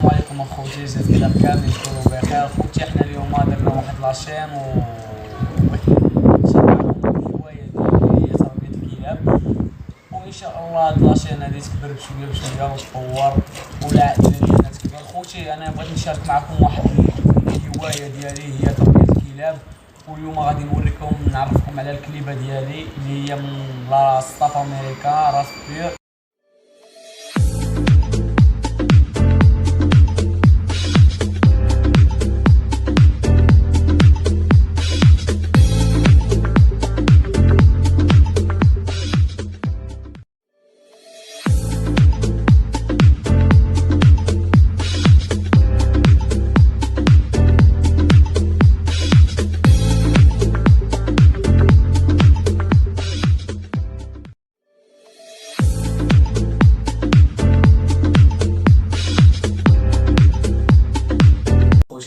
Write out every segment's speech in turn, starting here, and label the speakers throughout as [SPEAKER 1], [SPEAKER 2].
[SPEAKER 1] السلام عليكم اخوتي، جات كذا كاملين تكونوا بخير. اخوتي حنا اليوم درنا واحد لاشين بغيت نشارك معكم الهوايه ديالي هي تربيه الكلاب، وان شاء الله هاد لاشين هادي تكبر بشويه بشويه وتطور والعائله ديالنا تكبر. خوتي انا بغيت نشارك معكم واحد الهوايه ديالي هي تربيه الكلاب، واليوم غادي نوريكم نعرفكم على الكليبه ديالي اللي هي من لا ستاف امريكا راس بير.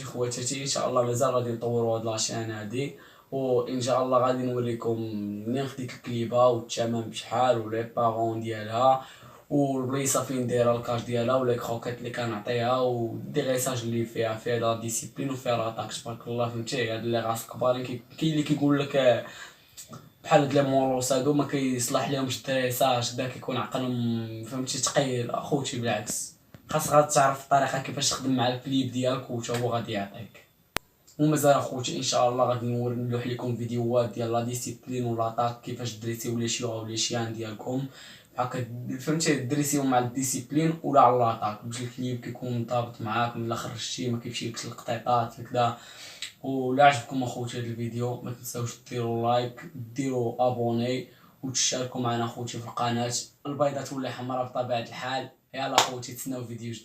[SPEAKER 1] خواتاتي ان شاء الله مازال غادي نطوروا هاد لاشين هادي، وان شاء الله غادي نوريكم منين خديت الكليبه والثمن بشحال ولي باغون ديالها والبليصه فين دايره الكاش ديالها ولي كروكيت اللي كنعطيها وديغيساج اللي فيها لا ديسيبلين وفيها لاطاك. تبارك الله فهمتي، هاد لي راس كبارين كاين اللي كيقول لك بحال هاد لي موروس هادو ما كيصلح لهمش الدريساج، دا كيكون عقلهم فهمتي ثقيل. اخوتي بالعكس خاصك غادي تعرف الطريقه كيفاش تخدم مع الكليب ديالك وتا هو غادي يعطيك. ومازال اخوتي ان شاء الله غادي نلوح لكم فيديوهات ديال لا ديسيبلين ولاطاك، كيفاش دريسيو لي شيوغ ولي شيان ديالكم هكا فهمتي، دريسيو مع الديسيبلين ولا على لاطاك باش الكليب كيكون ضابط معاك من الاخر خرجتي ما كيمشيلكش القطيطات هكذا. ولا عجبكم اخوتي هذا الفيديو ما تنساوش ديروا لايك، ديروا ابوني وتشاركوا معنا اخوتي في القناه. البيضات ولا حمراء بطبيعه الحال. يلا اخوتي تسناو فيديو جديد.